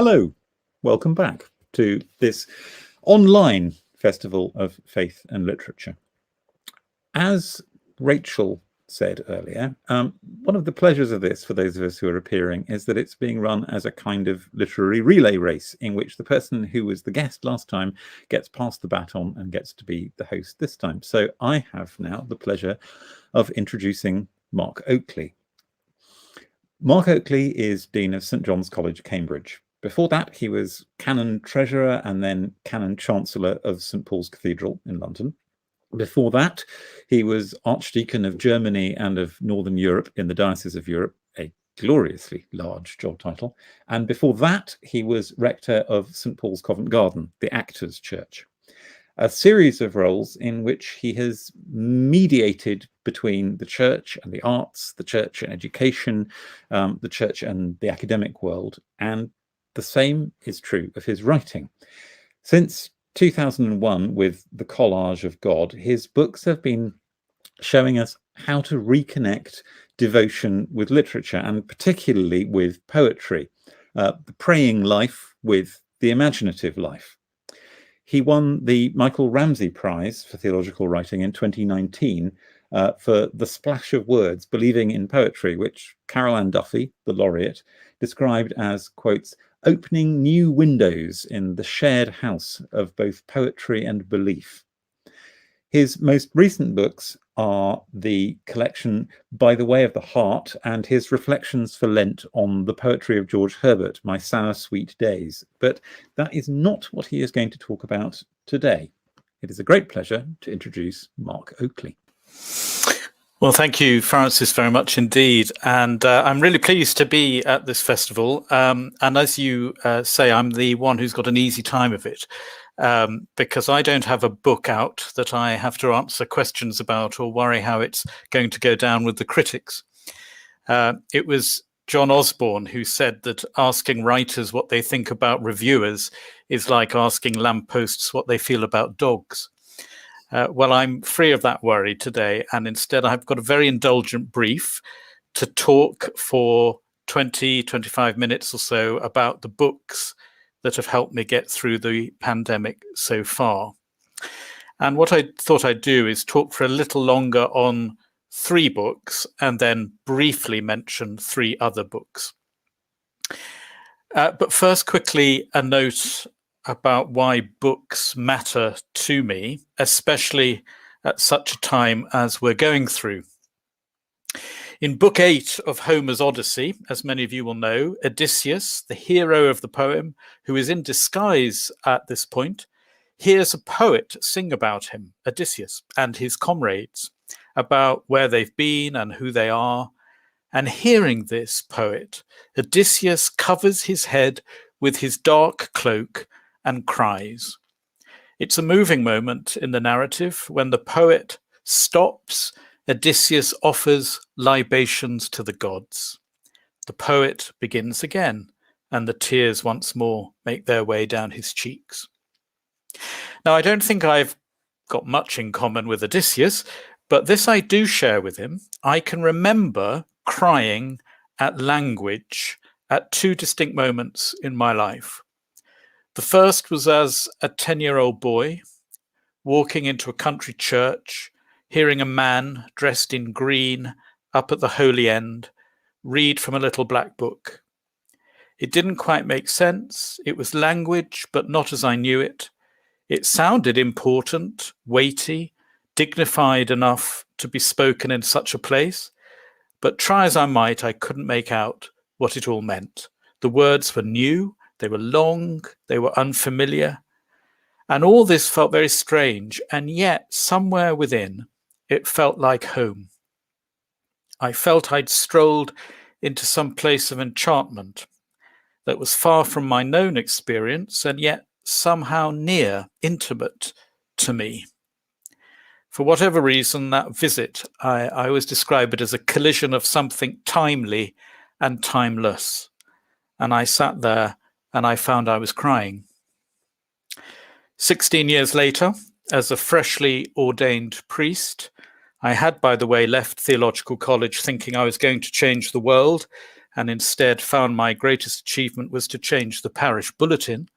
Hello, welcome back to this online festival of faith and literature. As Rachel said earlier, one of the pleasures of this, for those of us who are appearing, is that it's being run as a kind of literary relay race in which the person who was the guest last time gets passed the baton and gets to be the host this time. So I have now the pleasure of introducing Mark Oakley. Mark Oakley is Dean of St John's College, Cambridge. Before that, he was Canon Treasurer and then Canon Chancellor of St Paul's Cathedral in London. Before that, he was Archdeacon of Germany and of Northern Europe in the Diocese of Europe, a gloriously large job title. And before that, he was Rector of St Paul's Covent Garden, the Actors' Church. A series of roles in which he has mediated between the church and the arts, the church and education, the church and the academic world, and the same is true of his writing. Since 2001, with The Collage of God, his books have been showing us how to reconnect devotion with literature, and particularly with poetry, the praying life with the imaginative life. He won the Michael Ramsey Prize for Theological Writing in 2019 for The Splash of Words, Believing in Poetry, which Carol Ann Duffy, the laureate, described as, quotes, opening new windows in the shared house of both poetry and belief. His most recent books are the collection By the Way of the Heart and his reflections for Lent on the poetry of George Herbert, My Sour Sweet Days. But that is not what he is going to talk about today. It is a great pleasure to introduce Mark Oakley. Well, thank you, Francis, very much indeed. And I'm really pleased to be at this festival. And as you say, I'm the one who's got an easy time of it because I don't have a book out that I have to answer questions about or worry how it's going to go down with the critics. It was John Osborne who said that asking writers what they think about reviewers is like asking lampposts what they feel about dogs. Well, I'm free of that worry today, and instead I've got a very indulgent brief to talk for 25 minutes or so about the books that have helped me get through the pandemic so far. And what I thought I'd do is talk for a little longer on 3 books and then briefly mention 3 other books. But first, quickly, a note about why books matter to me, especially at such a time as we're going through. In Book 8 of Homer's Odyssey, as many of you will know, Odysseus, the hero of the poem, who is in disguise at this point, hears a poet sing about him, Odysseus, and his comrades, about where they've been and who they are. And hearing this poet, Odysseus covers his head with his dark cloak and cries. It's a moving moment in the narrative. When the poet stops, Odysseus offers libations to the gods. The poet begins again, and the tears once more make their way down his cheeks. Now, I don't think I've got much in common with Odysseus, but this I do share with him. I can remember crying at language at 2 distinct moments in my life. The first was as a 10-year-old boy, walking into a country church, hearing a man dressed in green up at the holy end read from a little black book. It didn't quite make sense. It was language, but not as I knew it. It sounded important, weighty, dignified enough to be spoken in such a place, but try as I might, I couldn't make out what it all meant. The words were new. They were long, they were unfamiliar, and all this felt very strange, and yet somewhere within, it felt like home. I felt I'd strolled into some place of enchantment that was far from my known experience, and yet somehow near, intimate to me. For whatever reason, that visit, I always describe it as a collision of something timely and timeless. And I sat there and I found I was crying. 16 years later, as a freshly ordained priest, I had, by the way, left theological college thinking I was going to change the world, and instead found my greatest achievement was to change the parish bulletin.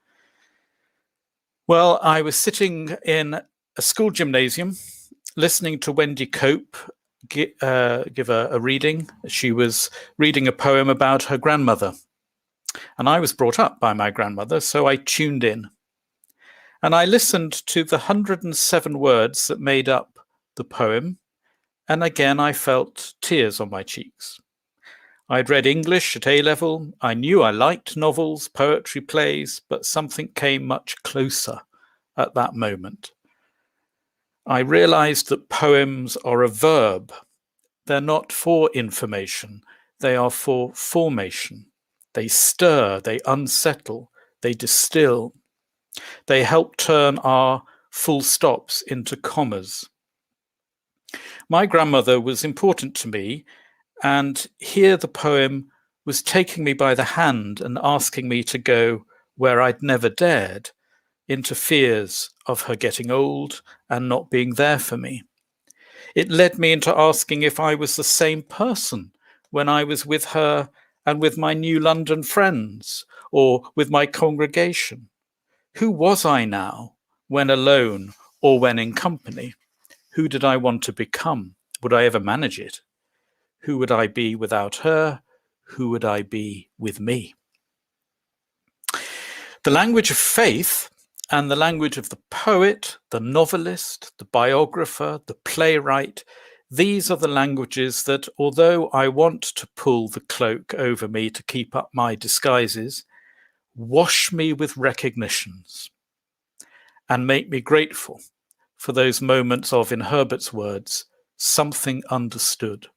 Well, I was sitting in a school gymnasium listening to Wendy Cope give a reading. She was reading a poem about her grandmother. And I was brought up by my grandmother, so I tuned in. And I listened to the 107 words that made up the poem. And again, I felt tears on my cheeks. I'd read English at A-level. I knew I liked novels, poetry, plays, but something came much closer at that moment. I realized that poems are a verb. They're not for information. They are for formation. They stir, they unsettle, they distill. They help turn our full stops into commas. My grandmother was important to me, and here the poem was taking me by the hand and asking me to go where I'd never dared, into fears of her getting old and not being there for me. It led me into asking if I was the same person when I was with her and with my new London friends, or with my congregation. Who was I now, when alone or when in company? Who did I want to become? Would I ever manage it? Who would I be without her? Who would I be with me? The language of faith and the language of the poet, the novelist, the biographer, the playwright, these are the languages that, although I want to pull the cloak over me to keep up my disguises, wash me with recognitions and make me grateful for those moments of, in Herbert's words, something understood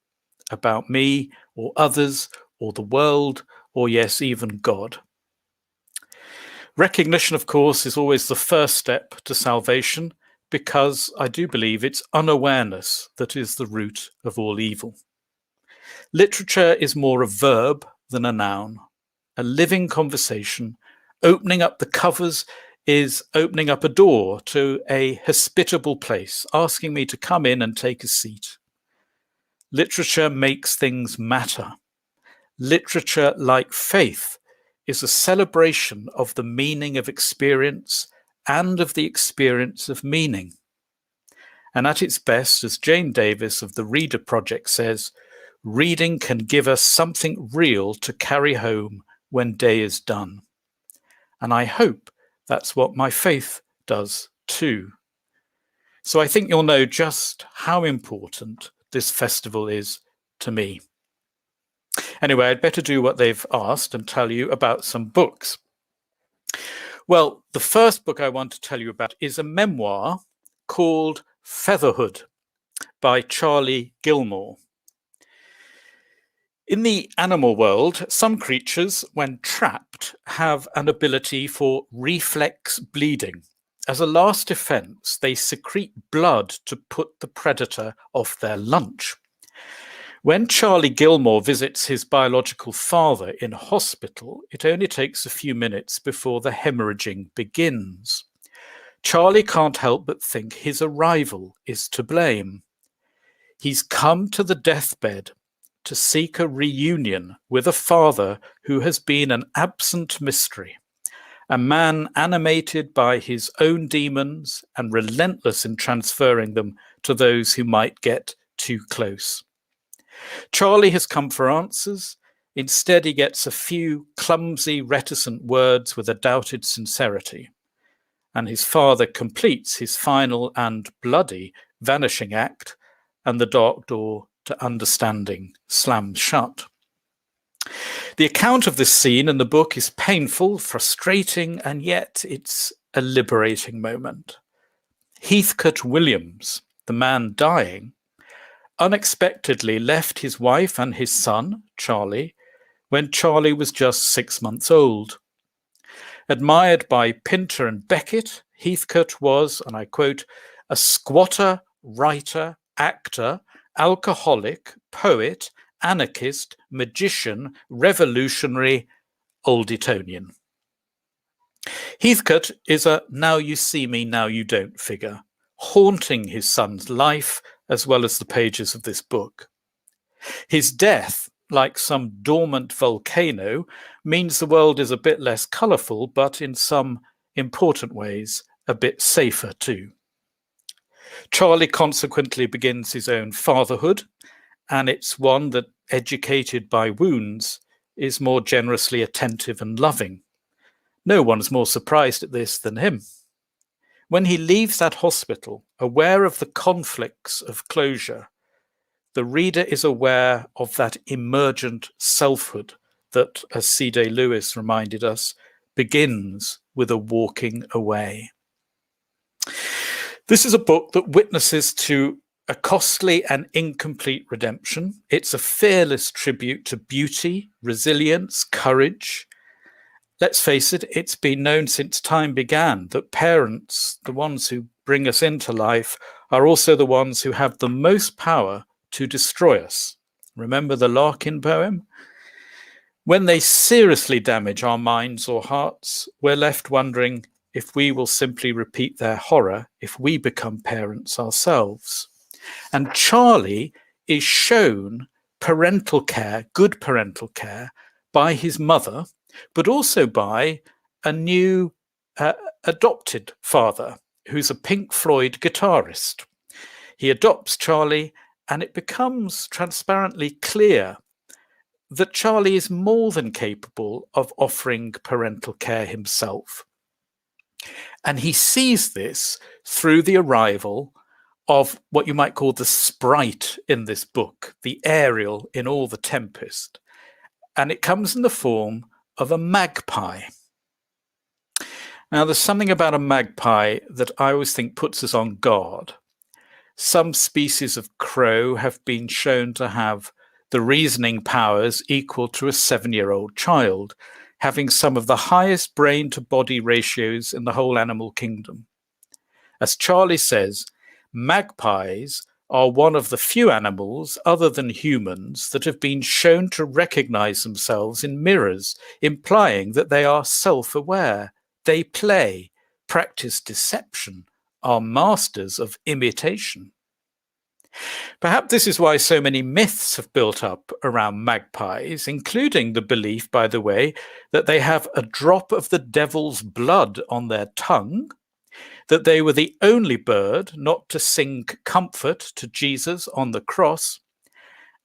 about me or others or the world or, yes, even God. Recognition, of course, is always the first step to salvation, because I do believe it's unawareness that is the root of all evil. Literature is more a verb than a noun, a living conversation. Opening up the covers is opening up a door to a hospitable place, asking me to come in and take a seat. Literature makes things matter. Literature, like faith, is a celebration of the meaning of experience and of the experience of meaning. And at its best, as Jane Davis of the Reader Project says, reading can give us something real to carry home when day is done. And I hope that's what my faith does too. So I think you'll know just how important this festival is to me. Anyway, I'd better do what they've asked and tell you about some books. Well, the first book I want to tell you about is a memoir called Featherhood by Charlie Gilmour. In the animal world, some creatures, when trapped, have an ability for reflex bleeding. As a last defense, they secrete blood to put the predator off their lunch. When Charlie Gilmour visits his biological father in hospital, it only takes a few minutes before the hemorrhaging begins. Charlie can't help but think his arrival is to blame. He's come to the deathbed to seek a reunion with a father who has been an absent mystery, a man animated by his own demons and relentless in transferring them to those who might get too close. Charlie has come for answers. Instead, he gets a few clumsy, reticent words with a doubted sincerity. And his father completes his final and bloody vanishing act, and the dark door to understanding slams shut. The account of this scene in the book is painful, frustrating, and yet it's a liberating moment. Heathcote Williams, the man dying, unexpectedly left his wife and his son, Charlie, when Charlie was just 6 months old. Admired by Pinter and Beckett, Heathcote was, and I quote, a squatter, writer, actor, alcoholic, poet, anarchist, magician, revolutionary, Old Etonian. Heathcote is a now you see me, now you don't figure, haunting his son's life as well as the pages of this book. His death like some dormant volcano, means the world is a bit less colourful, but in some important ways, a bit safer too. Charlie consequently begins his own fatherhood, and it's one that, educated by wounds, is more generously attentive and loving. No one's more surprised at this than him. When he leaves that hospital, aware of the conflicts of closure, the reader is aware of that emergent selfhood that, as C.D. Lewis reminded us, begins with a walking away. This is a book that witnesses to a costly and incomplete redemption. It's a fearless tribute to beauty, resilience, courage. Let's face it, it's been known since time began that parents, the ones who bring us into life, are also the ones who have the most power to destroy us. Remember the Larkin poem? When they seriously damage our minds or hearts, we're left wondering if we will simply repeat their horror if we become parents ourselves. And Charlie is shown parental care, good parental care, by his mother, but also by a new adopted father who's a Pink Floyd guitarist. He adopts Charlie, and it becomes transparently clear that Charlie is more than capable of offering parental care himself. And he sees this through the arrival of what you might call the sprite in this book, the Ariel in All the Tempest. And it comes in the form of a magpie. Now, there's something about a magpie that I always think puts us on guard. Some species of crow have been shown to have the reasoning powers equal to a 7-year-old child, having some of the highest brain-to-body ratios in the whole animal kingdom. As Charlie says, magpies are one of the few animals, other than humans, that have been shown to recognize themselves in mirrors, implying that they are self-aware. They play, practice deception, are masters of imitation. Perhaps this is why so many myths have built up around magpies, including the belief, by the way, that they have a drop of the devil's blood on their tongue, that they were the only bird not to sing comfort to Jesus on the cross,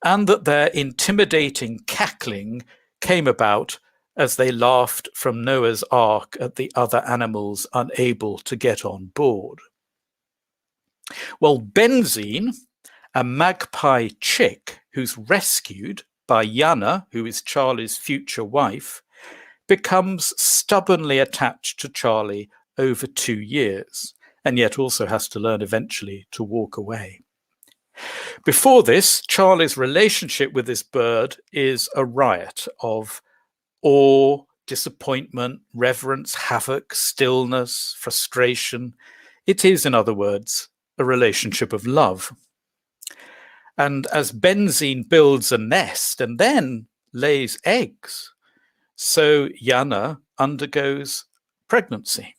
and that their intimidating cackling came about as they laughed from Noah's Ark at the other animals unable to get on board. Well, Benzine, a magpie chick who's rescued by Yana, who is Charlie's future wife, becomes stubbornly attached to Charlie over 2 years, and yet also has to learn eventually to walk away. Before this, Charlie's relationship with this bird is a riot of awe, disappointment, reverence, havoc, stillness, frustration. It is, in other words, a relationship of love. And as Benzine builds a nest and then lays eggs, so Yana undergoes pregnancy.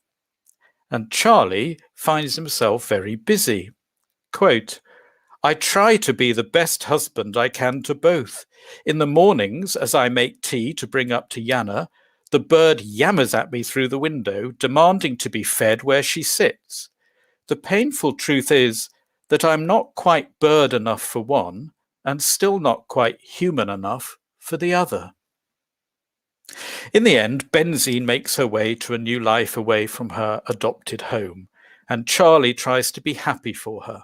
And Charlie finds himself very busy. Quote, "I try to be the best husband I can to both. In the mornings, as I make tea to bring up to Yana, the bird yammers at me through the window, demanding to be fed where she sits. The painful truth is that I'm not quite bird enough for one, and still not quite human enough for the other." In the end, Benzine makes her way to a new life away from her adopted home, and Charlie tries to be happy for her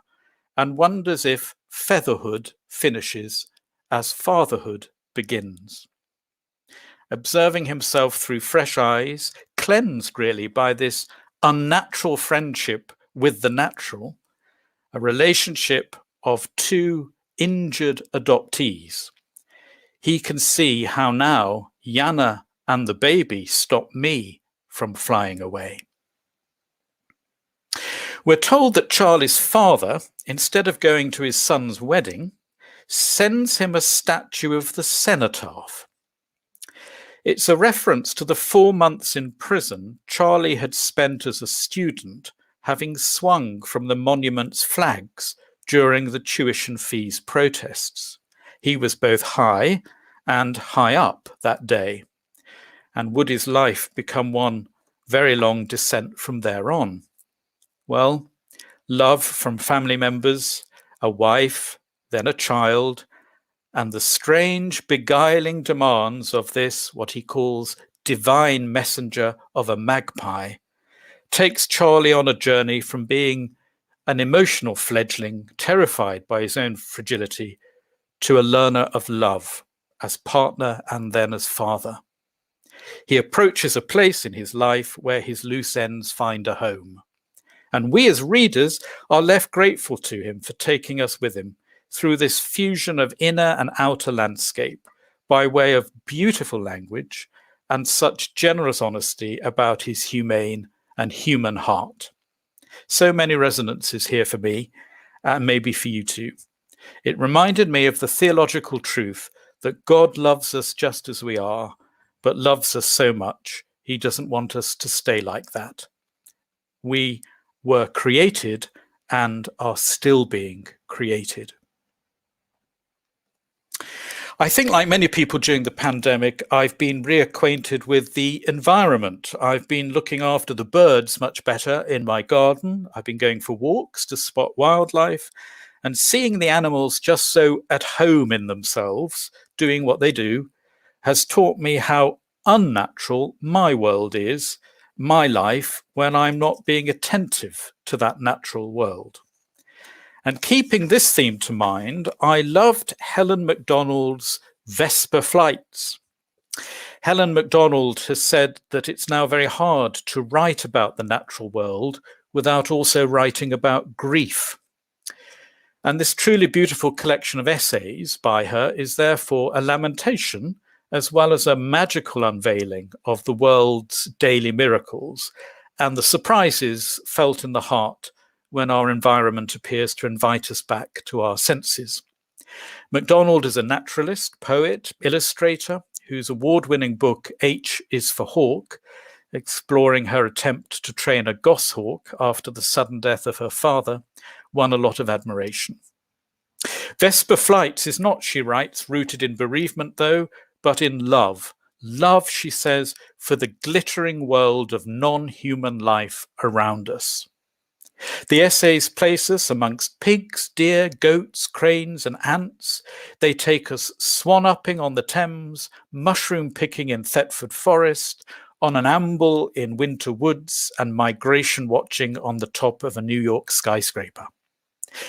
and wonders if Featherhood finishes as fatherhood begins. Observing himself through fresh eyes, cleansed really by this unnatural friendship with the natural, a relationship of two injured adoptees, he can see how now Yana and the baby stop me from flying away. We're told that Charlie's father, instead of going to his son's wedding, sends him a statue of the cenotaph. It's a reference to the 4 months in prison Charlie had spent as a student, having swung from the monument's flags during the tuition fees protests. He was both high and high up that day? And would his life become one very long descent from there on? Well, love from family members, a wife, then a child, and the strange, beguiling demands of this, what he calls divine messenger of a magpie, takes Charlie on a journey from being an emotional fledgling, terrified by his own fragility, to a learner of love, as partner and then as father. He approaches a place in his life where his loose ends find a home. And we as readers are left grateful to him for taking us with him through this fusion of inner and outer landscape by way of beautiful language and such generous honesty about his humane and human heart. So many resonances here for me, and maybe for you too. It reminded me of the theological truth that God loves us just as we are, but loves us so much, he doesn't want us to stay like that. We were created and are still being created. I think, like many people during the pandemic, I've been reacquainted with the environment. I've been looking after the birds much better in my garden. I've been going for walks to spot wildlife, and seeing the animals just so at home in themselves, doing what they do, has taught me how unnatural my world is, my life, when I'm not being attentive to that natural world. And keeping this theme to mind, I loved Helen Macdonald's Vesper flights. Helen Macdonald has said that it's now very hard to write about the natural world without also writing about grief. And this truly beautiful collection of essays by her is therefore a lamentation as well as a magical unveiling of the world's daily miracles and the surprises felt in the heart when our environment appears to invite us back to our senses. Macdonald is a naturalist, poet, illustrator, whose award-winning book, H is for Hawk, exploring her attempt to train a goshawk after the sudden death of her father, won a lot of admiration. Vesper Flights is not, she writes, rooted in bereavement, though, but in love. Love, she says, for the glittering world of non-human life around us. The essays place us amongst pigs, deer, goats, cranes, and ants. They take us swan-upping on the Thames, mushroom picking in Thetford Forest, on an amble in winter woods, and migration watching on the top of a New York skyscraper.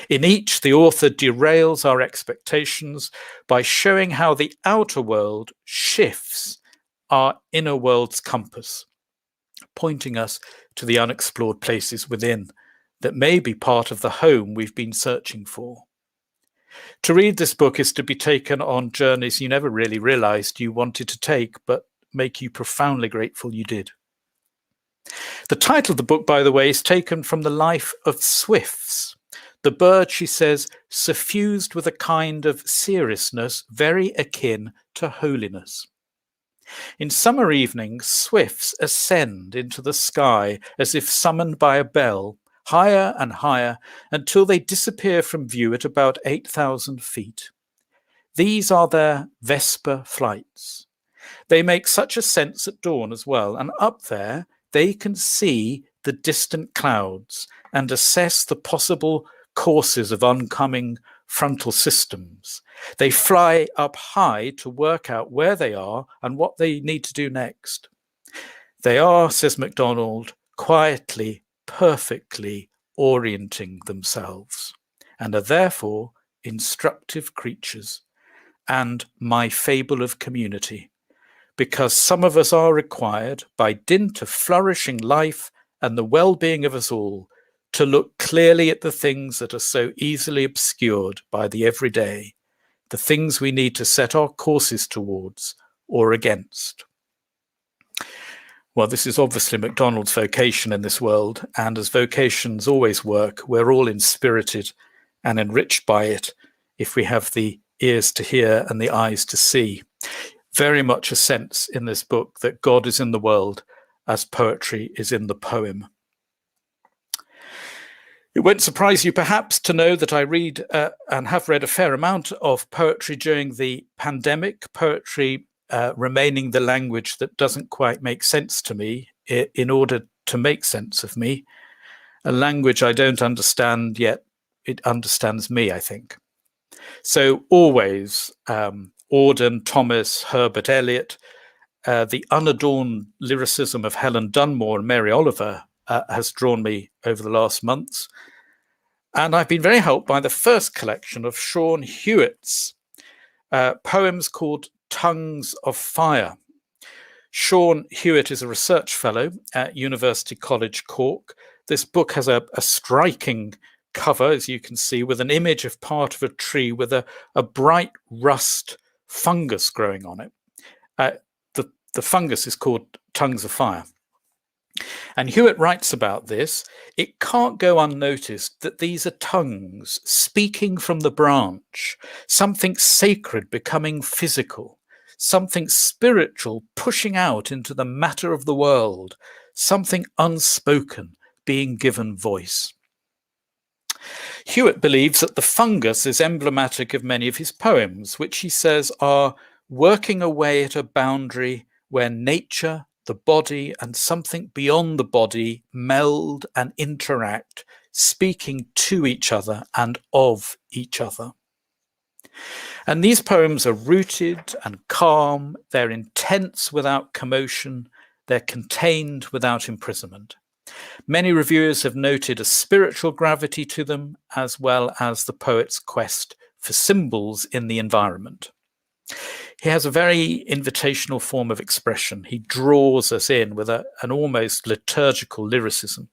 In each, the author derails our expectations by showing how the outer world shifts our inner world's compass, pointing us to the unexplored places within that may be part of the home we've been searching for. To read this book is to be taken on journeys you never really realized you wanted to take, but make you profoundly grateful you did. The title of the book, by the way, is taken from the life of swifts, the bird, she says, suffused with a kind of seriousness very akin to holiness. In summer evenings, swifts ascend into the sky as if summoned by a bell, higher and higher, until they disappear from view at about 8,000 feet. These are their Vesper flights. They make such ascents at dawn as well, and up there they can see the distant clouds and assess the possible courses of oncoming frontal systems. They fly up high to work out where they are and what they need to do next. They are, says Macdonald, quietly, perfectly orienting themselves, and are therefore instructive creatures, and my fable of community, because some of us are required, by dint of flourishing life and the well-being of us all, to look clearly at the things that are so easily obscured by the everyday, the things we need to set our courses towards or against. Well, this is obviously Macdonald's vocation in this world, and as vocations always work, we're all inspirited and enriched by it if we have the ears to hear and the eyes to see. Very much a sense in this book that God is in the world as poetry is in the poem. It won't surprise you perhaps to know that I read and have read a fair amount of poetry during the pandemic, poetry remaining the language that doesn't quite make sense to me in order to make sense of me, a language I don't understand, yet it understands me, I think. So always Auden, Thomas, Herbert Eliot, the unadorned lyricism of Helen Dunmore and Mary Oliver has drawn me over the last months. And I've been very helped by the first collection of Sean Hewitt's poems called Tongues of Fire. Sean Hewitt is a research fellow at University College Cork. This book has a striking cover, as you can see, with an image of part of a tree with a bright rust fungus growing on it. The fungus is called Tongues of Fire. And Hewitt writes about this. It can't go unnoticed that these are tongues speaking from the branch, something sacred becoming physical, something spiritual pushing out into the matter of the world, something unspoken being given voice. Hewitt believes that the fungus is emblematic of many of his poems, which he says are working away at a boundary where nature, the body, and something beyond the body meld and interact, speaking to each other and of each other. And these poems are rooted and calm, they're intense without commotion, they're contained without imprisonment. Many reviewers have noted a spiritual gravity to them, as well as the poet's quest for symbols in the environment. He has a very invitational form of expression. He draws us in with an almost liturgical lyricism.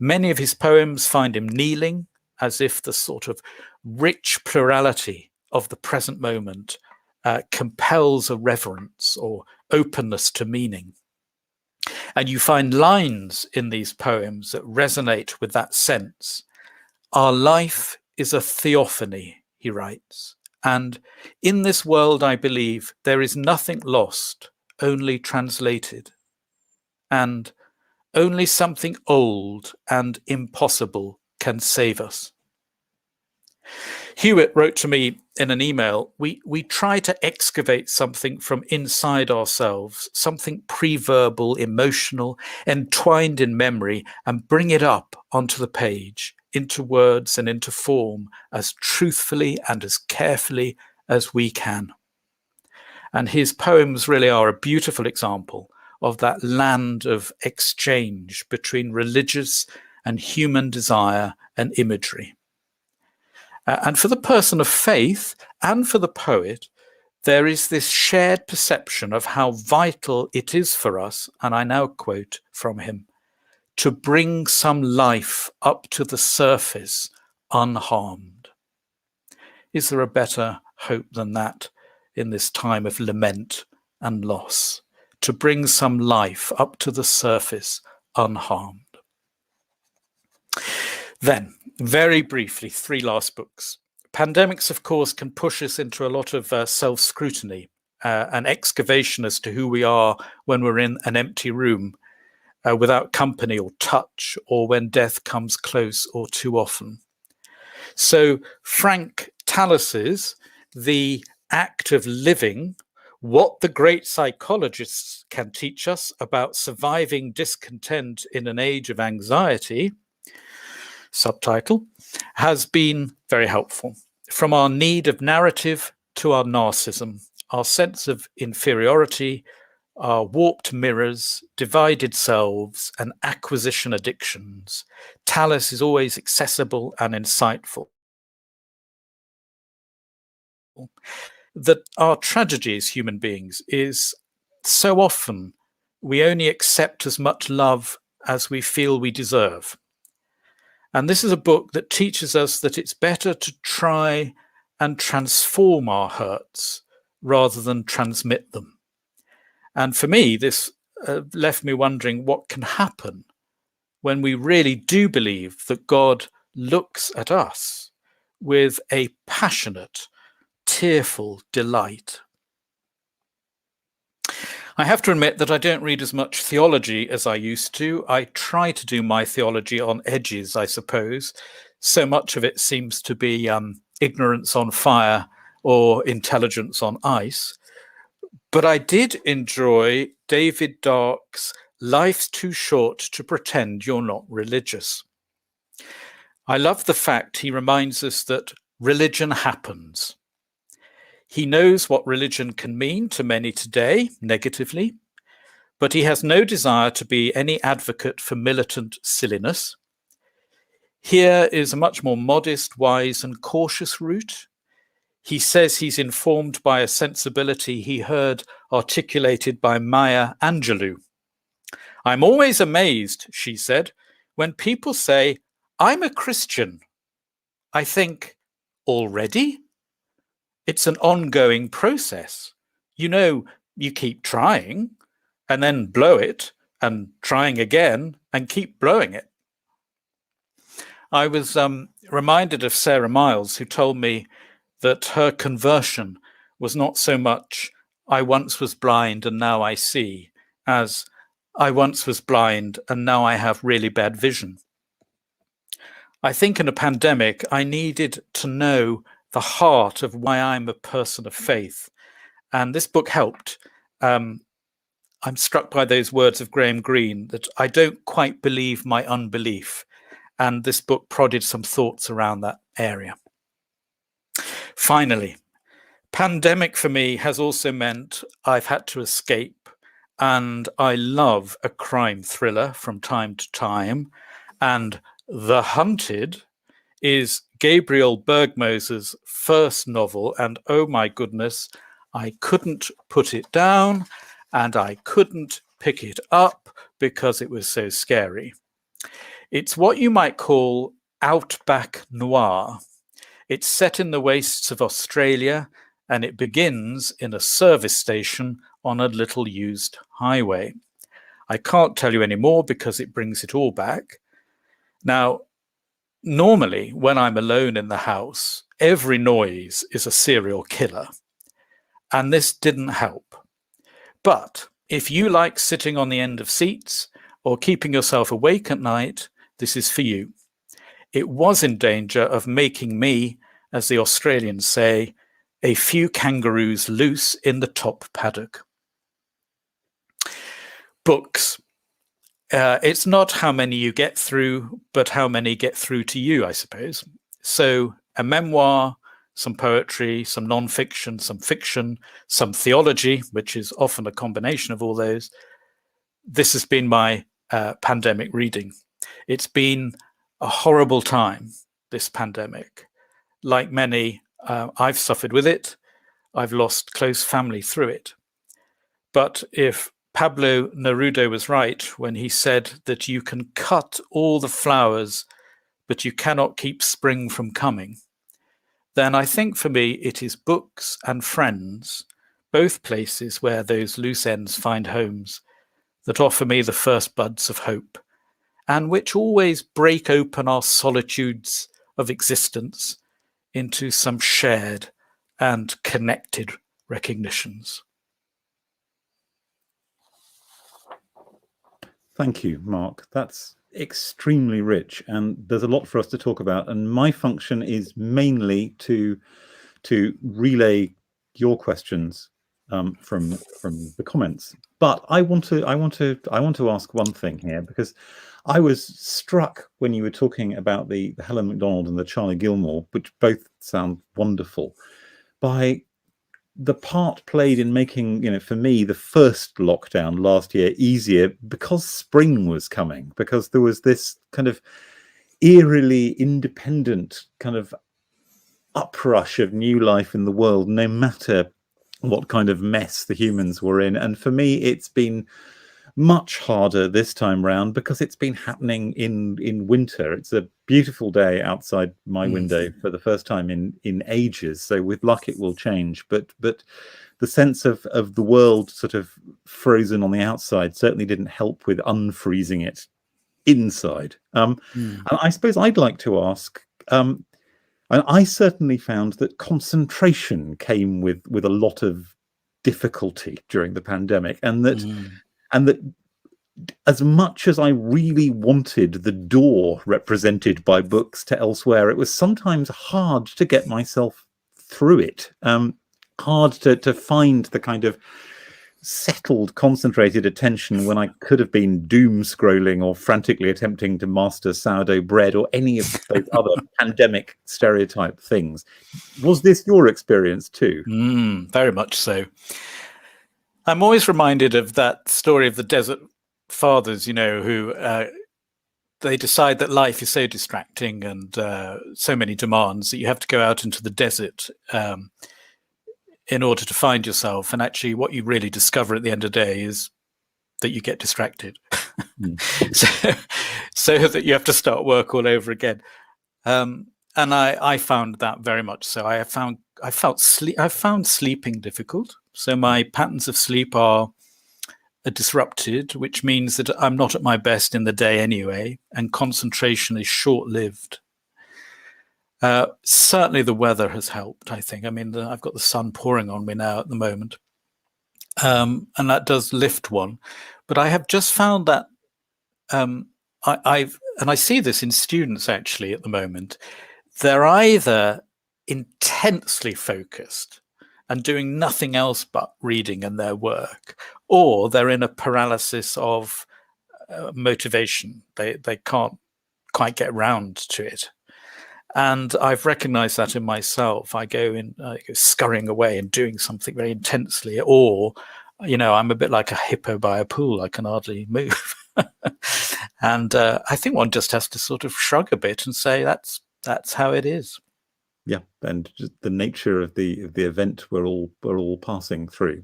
Many of his poems find him kneeling, as if the sort of rich plurality of the present moment compels a reverence or openness to meaning. And you find lines in these poems that resonate with that sense. Our life is a theophany, he writes. And in this world, I believe, there is nothing lost, only translated. And only something old and impossible can save us. Hewitt wrote to me in an email, we try to excavate something from inside ourselves, something pre-verbal, emotional, entwined in memory, and bring it up onto the page, into words and into form, as truthfully and as carefully as we can. And his poems really are a beautiful example of that land of exchange between religious and human desire and imagery. And for the person of faith and for the poet, there is this shared perception of how vital it is for us, and I now quote from him, to bring some life up to the surface unharmed. Is there a better hope than that in this time of lament and loss? To bring some life up to the surface unharmed. Then, very briefly, 3 last books. Pandemics, of course, can push us into a lot of self-scrutiny, an excavation as to who we are when we're in an empty room, without company or touch, or when death comes close or too often. So Frank Tallis's The Act of Living, What the Great Psychologists Can Teach Us About Surviving Discontent in an Age of Anxiety, subtitle, has been very helpful. From our need of narrative to our narcissism, our sense of inferiority, our warped mirrors, divided selves, and acquisition addictions, Tallis is always accessible and insightful. That our tragedy as human beings is so often we only accept as much love as we feel we deserve. And this is a book that teaches us that it's better to try and transform our hurts rather than transmit them. And for me, this left me wondering what can happen when we really do believe that God looks at us with a passionate, tearful delight. I have to admit that I don't read as much theology as I used to. I try to do my theology on edges, I suppose. So much of it seems to be ignorance on fire or intelligence on ice. But I did enjoy David Dark's Life's Too Short to Pretend You're Not Religious. I love the fact he reminds us that religion happens. He knows what religion can mean to many today, negatively, but he has no desire to be any advocate for militant silliness. Here is a much more modest, wise, and cautious route. He says he's informed by a sensibility he heard articulated by Maya Angelou. I'm always amazed, she said, when people say, I'm a Christian. I think, already? It's an ongoing process. You know, you keep trying and then blow it and trying again and keep blowing it. I was reminded of Sarah Miles, who told me that her conversion was not so much, I once was blind and now I see, as I once was blind and now I have really bad vision. I think in a pandemic, I needed to know the heart of why I'm a person of faith. And this book helped. I'm struck by those words of Graham Greene that I don't quite believe my unbelief. And this book prodded some thoughts around that area. Finally, pandemic for me has also meant I've had to escape. And I love a crime thriller from time to time. And The Hunted is Gabriel Bergmoser's first novel, and oh my goodness, I couldn't put it down and I couldn't pick it up because it was so scary. It's what you might call outback noir. It's set in the wastes of Australia and it begins in a service station on a little used highway. I can't tell you any more because it brings it all back. Now, normally, when I'm alone in the house, every noise is a serial killer. And this didn't help. But if you like sitting on the end of seats or keeping yourself awake at night, this is for you. It was in danger of making me, as the Australians say, a few kangaroos loose in the top paddock. Books. It's not how many you get through, but how many get through to you, I suppose. So a memoir, some poetry, some non-fiction, some fiction, some theology, which is often a combination of all those. This has been my pandemic reading. It's been a horrible time, this pandemic. Like many, I've suffered with it. I've lost close family through it. But if Pablo Neruda was right when he said that you can cut all the flowers, but you cannot keep spring from coming, then I think for me it is books and friends, both places where those loose ends find homes, that offer me the first buds of hope, and which always break open our solitudes of existence into some shared and connected recognitions. Thank you, Mark. That's extremely rich, and there's a lot for us to talk about. And my function is mainly to relay your questions from the comments. But I want to ask one thing here, because I was struck when you were talking about the Helen Macdonald and the Charlie Gilmour, which both sound wonderful, by the part played in making, for me, the first lockdown last year easier, because spring was coming, because there was this kind of eerily independent kind of uprush of new life in the world, no matter what kind of mess the humans were in. And for me, it's been much harder this time round because it's been happening in winter. It's a beautiful day outside my window for the first time in ages. So with luck, it will change. But the sense of the world sort of frozen on the outside certainly didn't help with unfreezing it inside. And I suppose I'd like to ask, and I certainly found that concentration came with a lot of difficulty during the pandemic, and that as much as I really wanted the door represented by books to elsewhere, it was sometimes hard to get myself through it, hard to find the kind of settled, concentrated attention when I could have been doom scrolling or frantically attempting to master sourdough bread or any of those other pandemic stereotype things. Was this your experience too? Very much so. I'm always reminded of that story of the desert fathers, who they decide that life is so distracting and so many demands that you have to go out into the desert in order to find yourself. And actually what you really discover at the end of the day is that you get distracted. so that you have to start work all over again. And I found that very much so. I found sleeping difficult. So my patterns of sleep are disrupted, which means that I'm not at my best in the day anyway, and concentration is short-lived. Certainly the weather has helped, I think. I mean, I've got the sun pouring on me now at the moment, and that does lift one. But I have just found that I see this in students actually at the moment. They're either intensely focused and doing nothing else but reading in their work, or they're in a paralysis of motivation. They can't quite get round to it. And I've recognized that in myself. I go scurrying away and doing something very intensely, or, I'm a bit like a hippo by a pool. I can hardly move. And I think one just has to sort of shrug a bit and say that's how it is. Yeah, and just the nature of the event we're all passing through.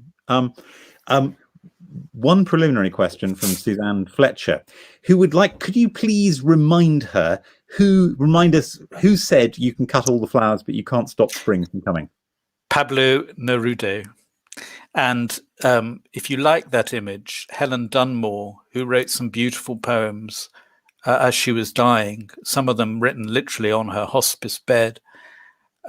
One preliminary question from Suzanne Fletcher, could you please remind us who said you can cut all the flowers but you can't stop spring from coming? Pablo Neruda. And if you like that image, Helen Dunmore, who wrote some beautiful poems as she was dying, some of them written literally on her hospice bed,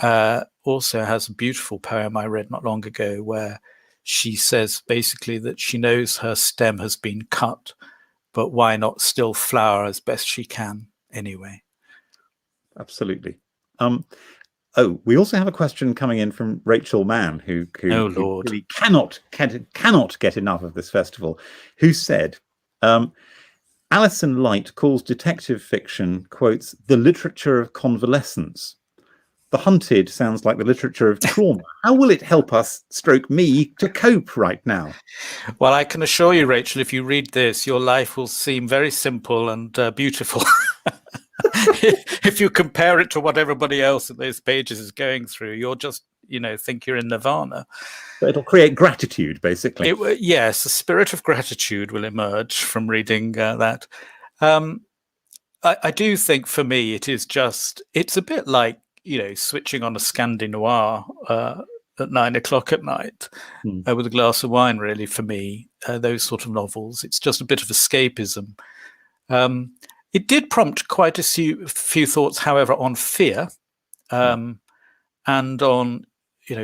also has a beautiful poem I read not long ago where she says basically that she knows her stem has been cut, but why not still flower as best she can anyway? Absolutely. We also have a question coming in from Rachel Mann, who really cannot get enough of this festival, who said, Alison Light calls detective fiction, quotes, the literature of convalescence. The Hunted sounds like the literature of trauma. How will it help us, me, to cope right now? Well, I can assure you, Rachel, if you read this, your life will seem very simple and beautiful. If you compare it to what everybody else at those pages is going through, you'll just, think you're in nirvana. But it'll create gratitude, basically. Yes, a spirit of gratitude will emerge from reading that. I do think for me, it's a bit like, switching on a Scandi Noir at 9 o'clock at night with a glass of wine, really, for me, those sort of novels. It's just a bit of escapism. It did prompt quite a few thoughts, however, on fear and on,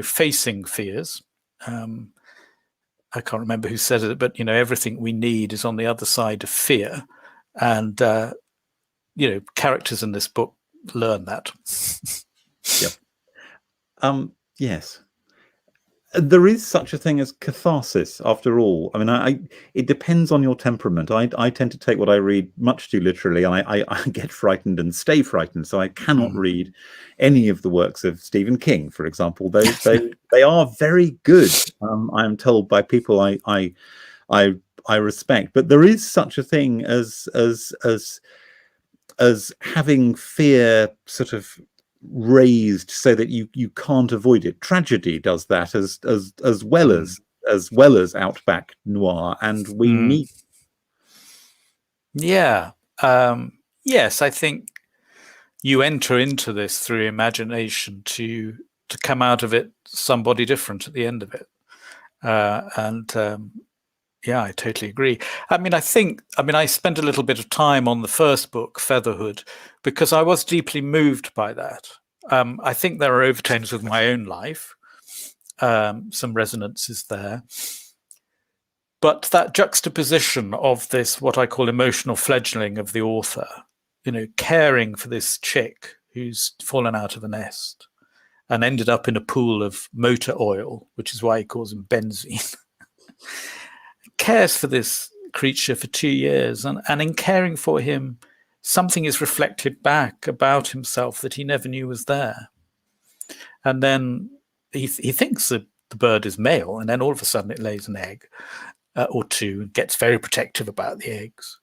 facing fears. I can't remember who said it, but, everything we need is on the other side of fear. And, characters in this book learn that. Yep. Yes. There is such a thing as catharsis, after all. I mean, it depends on your temperament. I tend to take what I read much too literally, and I get frightened and stay frightened. So I cannot read any of the works of Stephen King, for example. They are very good. I am told by people I respect. But there is such a thing as having fear sort of raised so that you can't avoid it. Tragedy does that as well as outback noir, and we need. Yes, I think you enter into this through imagination to come out of it somebody different at the end of it, yeah, I totally agree. I spent a little bit of time on the first book, Featherhood, because I was deeply moved by that. I think there are overtones with my own life. some resonances there. But that juxtaposition of this, what I call emotional fledgling of the author, caring for this chick who's fallen out of a nest and ended up in a pool of motor oil, which is why he calls him benzene, cares for this creature for 2 years. And in caring for him, something is reflected back about himself that he never knew was there. And then he thinks that the bird is male, and then all of a sudden it lays an egg or two and gets very protective about the eggs.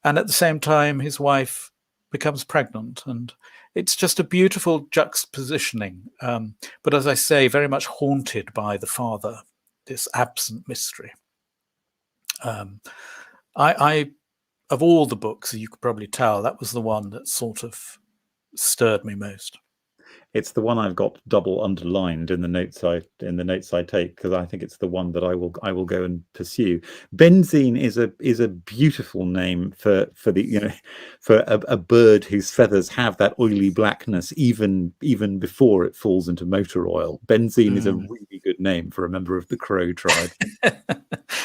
And at the same time, his wife becomes pregnant. And it's just a beautiful juxtapositioning. But as I say, very much haunted by the father, this absent mystery. I of all the books, you could probably tell, that was the one that sort of stirred me most. It's the one I've got double underlined in the notes I take, because I think it's the one that I will go and pursue. Benzene is a beautiful name for a bird whose feathers have that oily blackness even before it falls into motor oil. Benzene is a really good name for a member of the crow tribe.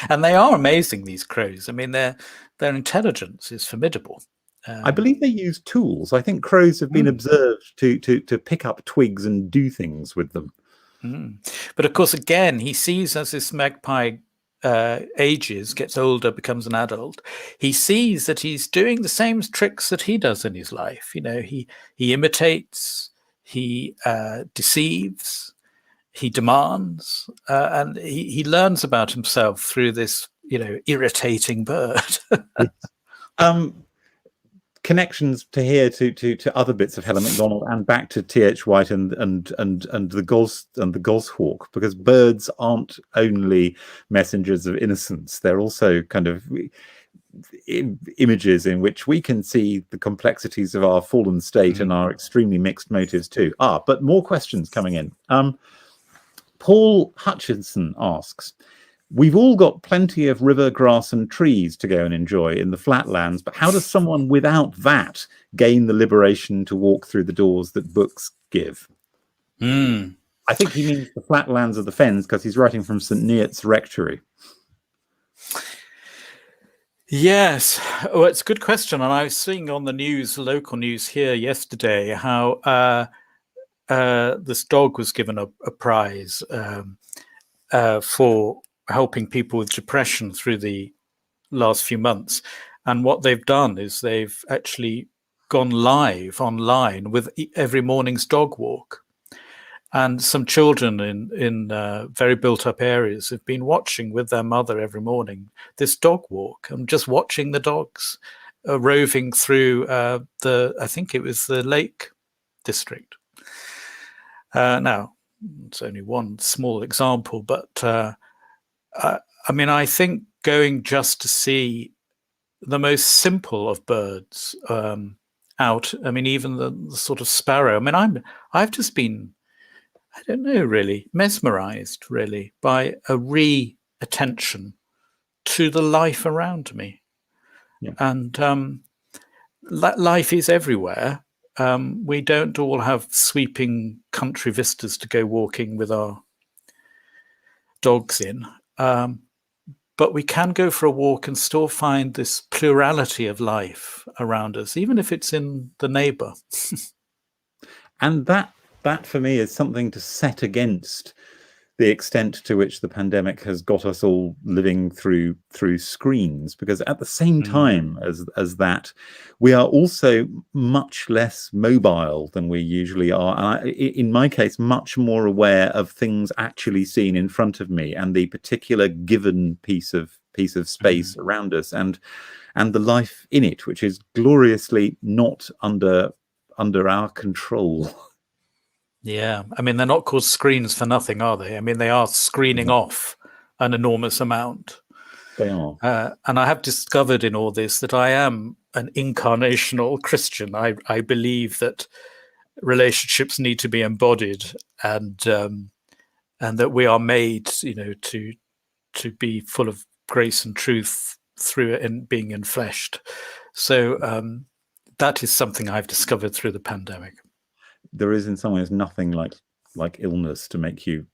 And they are amazing, these crows. I mean, their intelligence is formidable. I believe they use tools. I think crows have been observed to pick up twigs and do things with them. But of course, again, he sees as this magpie ages, gets older, becomes an adult, he sees that he's doing the same tricks that he does in his life. He imitates, he deceives, he demands, and he learns about himself through this, irritating bird. Connections to other bits of Helen Macdonald and back to T.H. White and the goshawk, because birds aren't only messengers of innocence; they're also kind of images in which we can see the complexities of our fallen state and our extremely mixed motives too. But more questions coming in. Paul Hutchinson asks, we've all got plenty of river, grass and trees to go and enjoy in the flatlands, but how does someone without that gain the liberation to walk through the doors that books give? I think he means the flatlands of the fens, because he's writing from St. Neots Rectory. Yes, well, it's a good question. And I was seeing on the news, local news here yesterday, how this dog was given a prize for helping people with depression through the last few months. And what they've done is they've actually gone live online with every morning's dog walk. And some children in very built-up areas have been watching with their mother every morning this dog walk, and just watching the dogs roving through I think it was the Lake District. Now, it's only one small example, but I mean, I think going just to see the most simple of birds out, I mean, even the sort of sparrow, I mean, I've just been, I don't know, really mesmerized, really, by a re-attention to the life around me. Yeah. And life is everywhere. We don't all have sweeping country vistas to go walking with our dogs in. But we can go for a walk and still find this plurality of life around us, even if it's in the neighbor. And that for me is something to set against the extent to which the pandemic has got us all living through screens, because at the same time as that, we are also much less mobile than we usually are. And in my case, much more aware of things actually seen in front of me and the particular given piece of space around us and the life in it, which is gloriously not under our control. Yeah, I mean, they're not called screens for nothing, are they? I mean, they are screening off an enormous amount. They are. And I have discovered in all this that I am an incarnational Christian. I believe that relationships need to be embodied, and that we are made, to be full of grace and truth through it and being enfleshed. So that is something I've discovered through the pandemic. There is in some ways nothing like illness to make you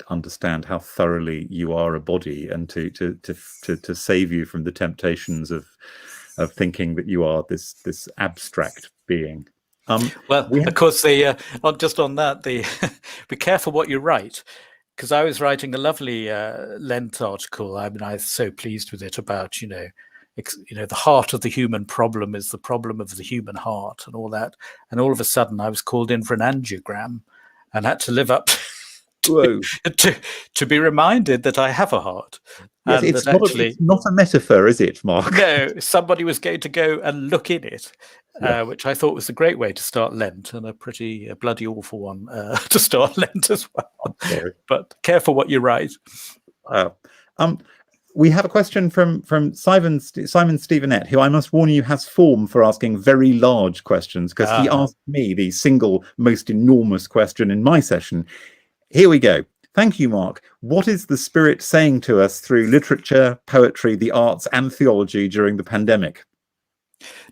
understand how thoroughly you are a body, and to save you from the temptations of thinking that you are this abstract being. Well, of course, just on that, be careful what you write, because I was writing a lovely Lent article. I mean, I was so pleased with it about, the heart of the human problem is the problem of the human heart and all that. And all of a sudden I was called in for an angiogram and had to live up to be reminded that I have a heart. Yes, and it's not a metaphor, is it, Mark? No, somebody was going to go and look in it, which I thought was a great way to start Lent, and a pretty bloody awful one to start Lent as well. But careful what you write. We have a question from Simon Stevenette, who I must warn you has form for asking very large questions, because he asked me the single most enormous question in my session. Here we go. Thank you, Mark. What is the Spirit saying to us through literature, poetry, the arts, and theology during the pandemic?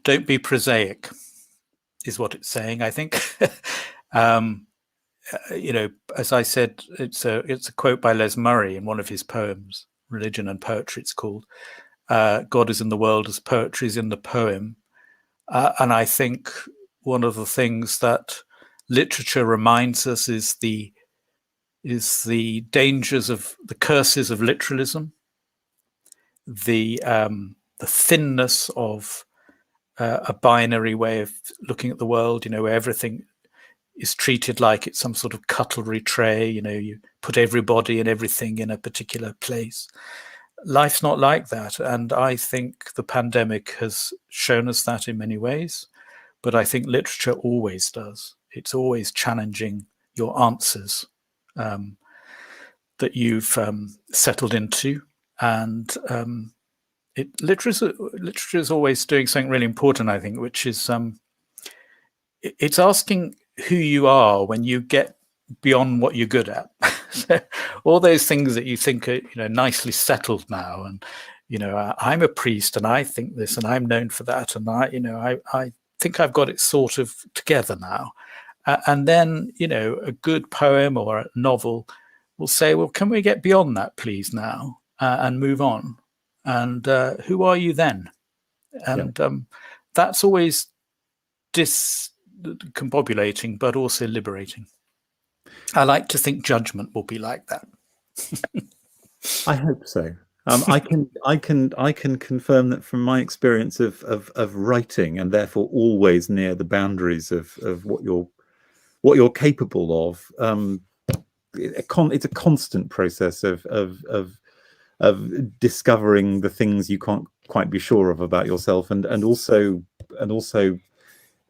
Don't be prosaic, is what it's saying, I think. As I said, it's a quote by Les Murray in one of his poems, Religion and Poetry, it's called. God is in the world as poetry is in the poem. And I think one of the things that literature reminds us is the dangers of the curses of literalism, the thinness of a binary way of looking at the world, where everything is treated like it's some sort of cutlery tray, you put everybody and everything in a particular place. Life's not like that. And I think the pandemic has shown us that in many ways, but I think literature always does. It's always challenging your answers that you've settled into, and literature is always doing something really important, I think, which is it's asking who you are when you get beyond what you're good at. So all those things that you think are nicely settled now, and I'm a priest and I think this and I'm known for that, and I think I've got it sort of together now. And then, a good poem or a novel will say, well, can we get beyond that, please, now, and move on? And who are you then? And that's always discombobulating, but also liberating. I like to think judgment will be like that. I hope so. I can confirm that from my experience of writing, and therefore always near the boundaries of what you're capable of. It's a constant process of discovering the things you can't quite be sure of about yourself, and also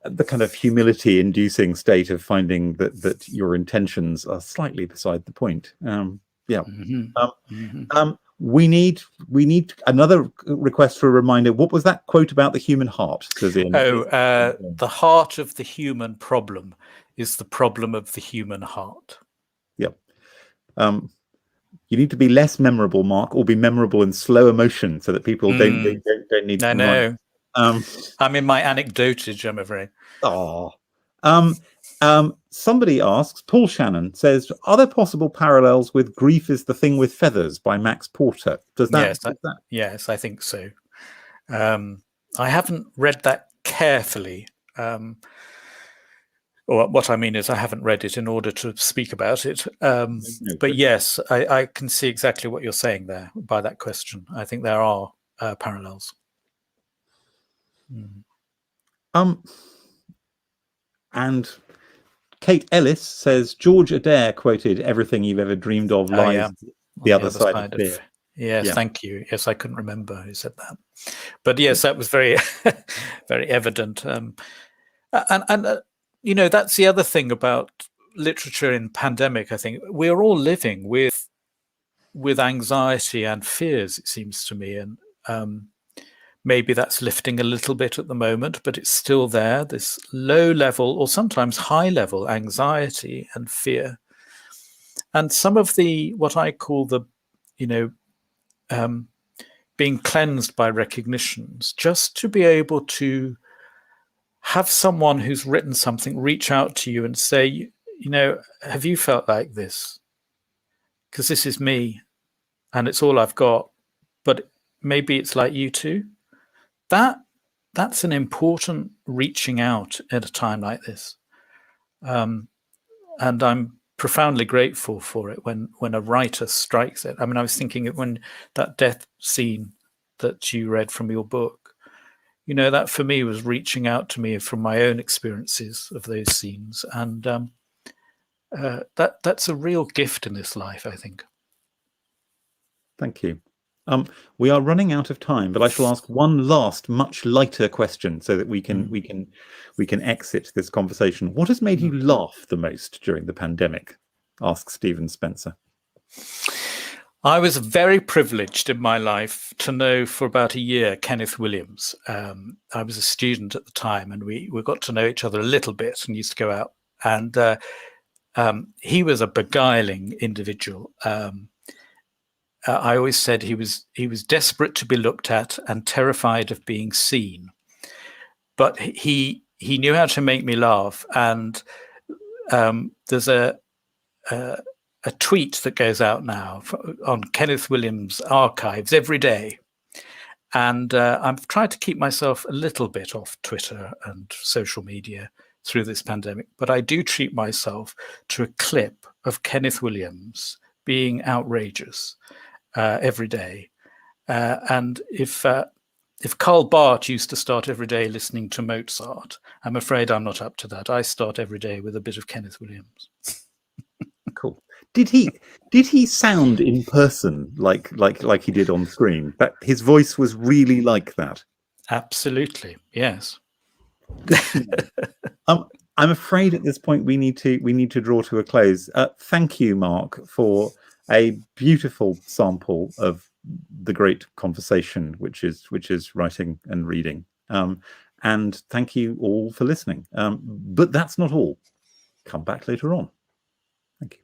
the kind of humility-inducing state of finding that your intentions are slightly beside the point. We need another request for a reminder. What was that quote about the human heart? The heart of the human problem is the problem of the human heart. Yep. You need to be less memorable, Mark, or be memorable in slow motion, so that people don't need to. I know. I'm in my anecdotage, I'm afraid. Somebody asks, Paul Shannon says, are there possible parallels with Grief is the Thing with Feathers by Max Porter? Yes, I think so. I haven't read that carefully. Or what I mean is I haven't read it in order to speak about it. But yes, I can see exactly what you're saying there by that question. I think there are parallels. And Kate Ellis says George Adair quoted "Everything you've ever dreamed of lies the other side of fear." Yes, thank you. Yes, I couldn't remember who said that, but yes, that was very, very evident. And that's the other thing about literature in pandemic. I think we're all living with anxiety and fears, it seems to me, and maybe that's lifting a little bit at the moment, but it's still there, this low level or sometimes high level anxiety and fear. And some of what I call being cleansed by recognitions, just to be able to have someone who's written something reach out to you and say, have you felt like this? because this is me and it's all I've got, but maybe it's like you too. That's an important reaching out at a time like this. And I'm profoundly grateful for it when a writer strikes it. I mean, I was thinking when that death scene that you read from your book, you know, that for me was reaching out to me from my own experiences of those scenes. And that's a real gift in this life, I think. Thank you. We are running out of time, but I shall ask one last, much lighter question so that we can exit this conversation. What has made you laugh the most during the pandemic? Asks Stephen Spencer. I was very privileged in my life to know for about a year Kenneth Williams. I was a student at the time, and we got to know each other a little bit and used to go out. And he was a beguiling individual. I always said he was desperate to be looked at and terrified of being seen, but he knew how to make me laugh. And there's a tweet that goes out now on Kenneth Williams archives every day, and I've tried to keep myself a little bit off Twitter and social media through this pandemic, but I do treat myself to a clip of Kenneth Williams being outrageous every day. And if Karl Barth used to start every day listening to Mozart, I'm afraid I'm not up to that. I start every day with a bit of Kenneth Williams. Cool. Did he sound in person like he did on screen? That his voice was really like that? Absolutely, yes. I'm afraid at this point we need to draw to a close. Thank you, Mark, for a beautiful sample of the great conversation, which is writing and reading. And thank you all for listening. But that's not all. Come back later on.